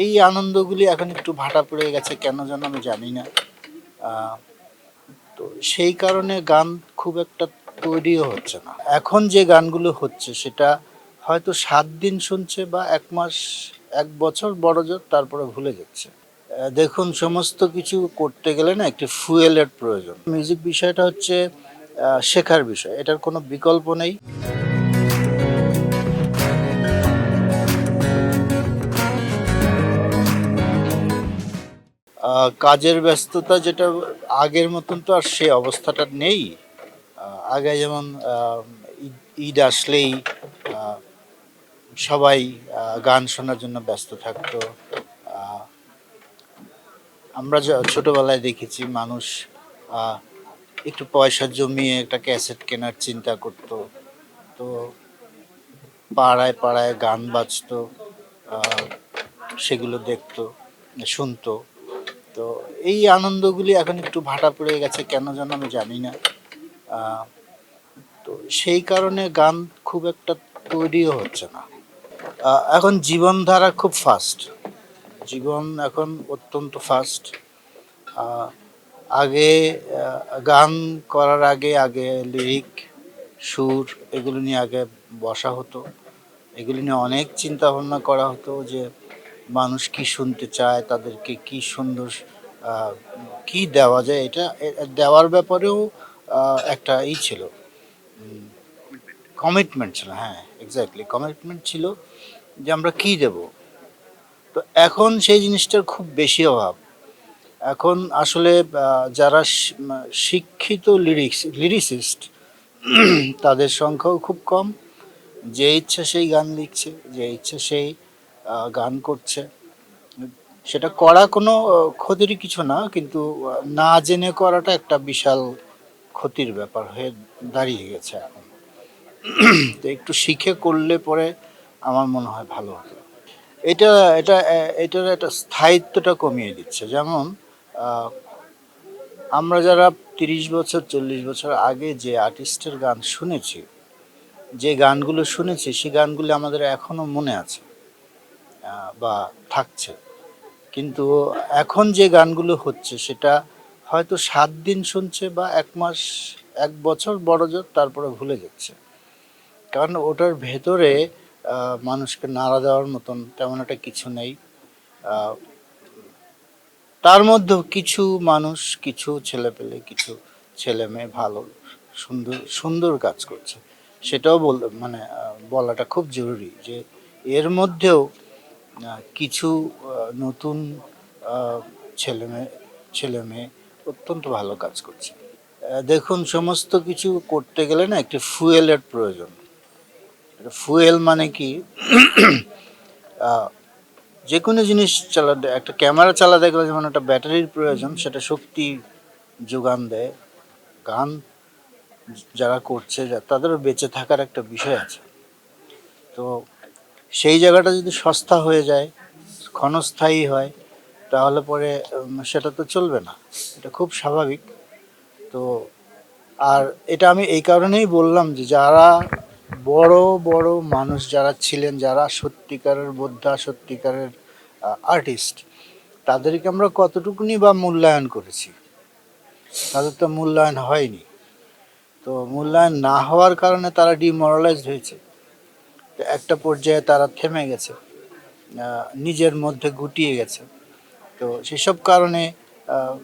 এই আনন্দগুলি এখন একটু ভাটা পড়ে গেছে, কেন যেন আমি জানি না। তো সেই কারণে গান খুব একটা তৈরিও হচ্ছে না। এখন যে গানগুলো হচ্ছে সেটা হয়তো 7 দিন শুনছে বা 1 মাস 1 বছর বড়জোর, তারপরে ভুলে যাচ্ছে। দেখুন, সমস্ত কিছু করতে গেলে না একটু ফুয়েলের প্রয়োজন। মিউজিক বিষয়টা হচ্ছে শেখার বিষয়, এটার কোনো বিকল্প নেই। কাজের ব্যস্ততা যেটা, আগের মতন তো আর সে অবস্থাটা নেই। আগে যেমন ঈদ আসলেই আহ, সবাই গান শোনার জন্য ব্যস্ত থাকতো। আহ, আমরা ছোটবেলায় দেখেছি মানুষ আহ, একটু পয়সা জমিয়ে একটা ক্যাসেট কেনার চিন্তা করতো। তো পাড়ায় পাড়ায় গান বাজতো, আহ, সেগুলো দেখতো, শুনতো। তো এই আনন্দগুলি এখন একটু ভাটা পড়ে গেছে, কেন যেন আমি জানি না। আহ, তো সেই কারণে গান খুব একটা তৈরিও হচ্ছে না। এখন জীবনধারা খুব ফাস্ট, জীবন এখন অত্যন্ত ফাস্ট। আগে গান করার আগে আগে লিরিক, সুর, এগুলো নিয়ে আগে বসা হতো। এগুলি নিয়ে অনেক চিন্তা ভাবনা করা হতো যে মানুষ কি শুনতে চায়, তাদেরকে কি সুন্দর আহ, কি দেওয়া যায়। এটা দেওয়ার ব্যাপারেও একটা ছিল, কমিটমেন্ট ছিল। হ্যাঁ, এক্স্যাক্টলি, কমিটমেন্ট ছিল যে আমরা কি দেব। তো এখন সেই জিনিসটার খুব বেশি অভাব। এখন আসলে যারা শিক্ষিত লিরিসিস্ট তাদের সংখ্যাও খুব কম। যে ইচ্ছা সেই গান লিখছে, যে ইচ্ছা সেই গান করছে। সেটা করা কোনো ক্ষতির কিছু না, কিন্তু না জেনে করাটা একটা বিশাল ক্ষতির ব্যাপার হয়ে দাঁড়িয়ে গেছে এখন। তো একটু শিখে করলে পরে আমার মনে হয় ভালো হতো। এটা এটা এটার একটা স্থায়িত্বটা কমিয়ে দিচ্ছে। যেমন আহ, আমরা যারা 30 বছর 40 বছর আগে যে আর্টিস্টের গান শুনেছি, যে গানগুলো শুনেছি, সেই গানগুলো আমাদের এখনো মনে আছে বা থাকছে। কিন্তু এখন যে গানগুলো হচ্ছে সেটা হয়তো 7 দিন শুনছে বা 1 মাস 1 বছর বড়জোর, তারপরে ভুলে যাচ্ছে। কারণ ওটার ভেতরে মানুষকে নাড়া দেওয়ার মতন তেমন একটা কিছু নেই। আহ, তার মধ্যেও কিছু মানুষ, কিছু ছেলেপেলে, কিছু ছেলে মেয়ে ভালো সুন্দর সুন্দর কাজ করছে। সেটাও মানে বলাটা খুব জরুরি যে এর মধ্যেও কিছু নতুন আহ, ছেলে মেয়ে অত্যন্ত ভালো কাজ করছে। দেখুন, সমস্ত কিছু করতে গেলে না একটু ফুয়েলের প্রয়োজন। ফুয়েল মানে কি, যে কোনো জিনিস চালাতে, একটা ক্যামেরা চালাতে গেলে যেমন একটা ব্যাটারির প্রয়োজন, সেটা শক্তি যোগান দেয়। গান যারা করছে, তাদেরও বেঁচে থাকার একটা বিষয় আছে। তো সেই জায়গাটা যদি সস্তা হয়ে যায়, ক্ষণস্থায়ী হয়, তাহলে পরে সেটা তো চলবে না। এটা খুব স্বাভাবিক। তো আর এটা আমি এই কারণেই বললাম যে যারা বড় বড় মানুষ যারা ছিলেন, যারা সত্যিকারের বোদ্ধা, সত্যিকারের আর্টিস্ট, তাদেরকে আমরা কতটুকুনি বা মূল্যায়ন করেছি। তাদের তো মূল্যায়ন হয়নি। তো মূল্যায়ন না হওয়ার কারণে তারা ডিমোরালাইজড হয়েছে। তো একটা পর্যায়ে তারা থেমে গেছে, নিজের মধ্যে গুটিয়ে গেছে। তো সেসব কারণে আহ,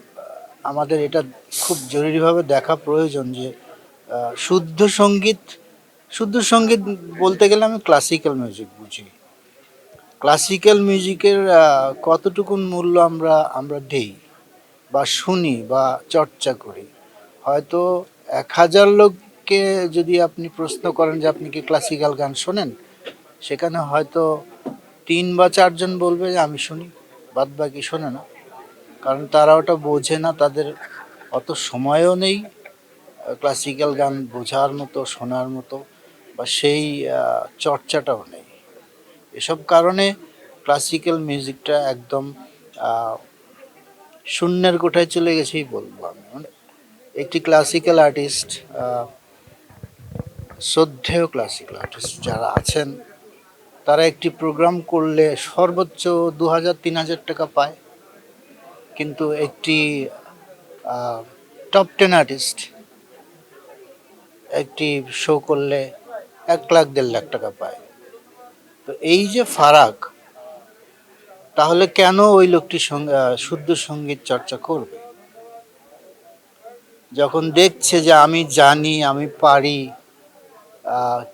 আমাদের এটা খুব জরুরিভাবে দেখা প্রয়োজন যে শুদ্ধ সঙ্গীত, শুদ্ধ সঙ্গীত বলতে গেলে আমি ক্লাসিক্যাল মিউজিক বুঝি। ক্লাসিক্যাল মিউজিকের কতটুকুন মূল্য আমরা আমরা দেই বা শুনি বা চর্চা করি। হয়তো 1000 লোককে যদি আপনি প্রশ্ন করেন যে আপনি কি ক্লাসিক্যাল গান শোনেন, সেখানে হয়তো 3 বা 4 জন বলবে যে আমি শুনি, বাদ বাকি শোনে না। কারণ তারা ওটা বোঝে না, তাদের অত সময়ও নেই ক্লাসিক্যাল গান বোঝার মতো, শোনার মতো, বা সেই চর্চাটাও নেই। এসব কারণে ক্লাসিক্যাল মিউজিকটা একদম আহ, শূন্যের কোঠায় চলে গেছেই বলবো আমি। মানে একটি ক্লাসিক্যাল আর্টিস্ট, শ্রদ্ধেয় ক্লাসিক্যাল আর্টিস্ট যারা আছেন, তারা একটি প্রোগ্রাম করলে সর্বোচ্চ 2,000-3,000 টাকা পায়, কিন্তু একটি টপ 10 আর্টিস্ট একটি শো করলে 1 লাখ 1.5 লাখ টাকা পায়। তো এই যে ফারাক, তাহলে কেন ওই লোকটি শুদ্ধ সঙ্গীত চর্চা করবে যখন দেখছে যে আমি জানি, আমি পারি,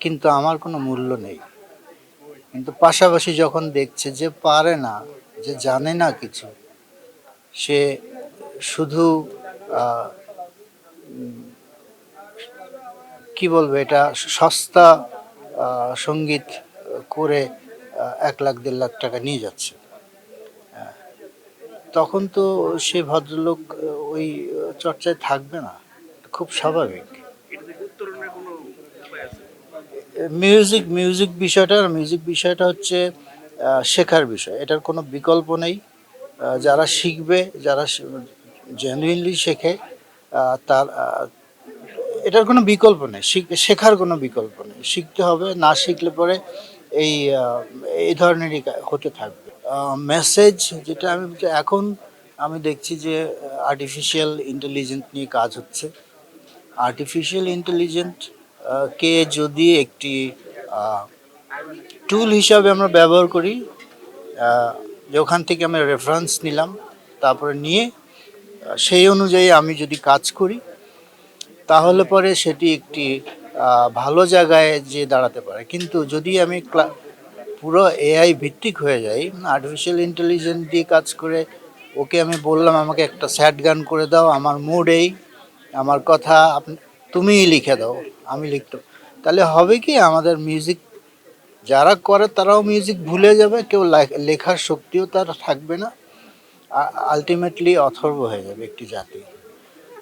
কিন্তু আমার কোনো মূল্য নেই। কিন্তু পাশাপাশি যখন দেখছে যে পারে না, যে জানে না কিছু, সে শুধু আহ, কি বলবো, এটা সস্তা সঙ্গীত করে 1 লাখ 1.5 লাখ টাকা নিয়ে যাচ্ছে, তখন তো সে ভদ্রলোক ওই চর্চায় থাকবে না। খুব স্বাভাবিক। মিউজিক বিষয়টা হচ্ছে শেখার বিষয়, এটার কোনো বিকল্প নেই। যারা শিখবে, যারা জেনুইনলি শেখে, তার এটার কোনো বিকল্প নেই, শেখার কোনো বিকল্প নেই, শিখতে হবে। না শিখলে পরে এই এই ধরনেরই হতে থাকবে। মেসেজ যেটা এখন আমি দেখছি যে আর্টিফিশিয়াল ইন্টেলিজেন্স নিয়ে কাজ হচ্ছে। আর্টিফিশিয়াল ইন্টেলিজেন্ট কে যদি একটি টুল হিসাবে আমরা ব্যবহার করি, যে ওখান থেকে আমরা রেফারেন্স নিলাম, তারপরে নিয়ে সেই অনুযায়ী আমি যদি কাজ করি, তাহলে পরে সেটি একটি ভালো জায়গায় যে দাঁড়াতে পারে। কিন্তু যদি আমি পুরো এআই ভিত্তিক হয়ে যাই, আর্টিফিশিয়াল ইন্টেলিজেন্স দিয়ে কাজ করে, ওকে আমি বললাম আমাকে একটা স্যাড গান করে দাও, আমার মুড এই, আমার কথা তুমিই লিখে দাও, আমি লিখতে, তাহলে হবে কি, আমাদের মিউজিক যারা করে তারাও মিউজিক ভুলে যাবে, কেউ লেখার শক্তিও তার থাকবে না, আলটিমেটলি অথর্ব হয়ে যাবে একটি জাতি।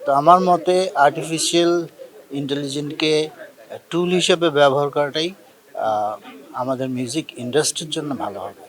তো আমার মতে আর্টিফিশিয়াল ইন্টেলিজেন্সকে টুল হিসেবে ব্যবহার করাটাই আমাদের মিউজিক ইন্ডাস্ট্রির জন্য ভালো হবে।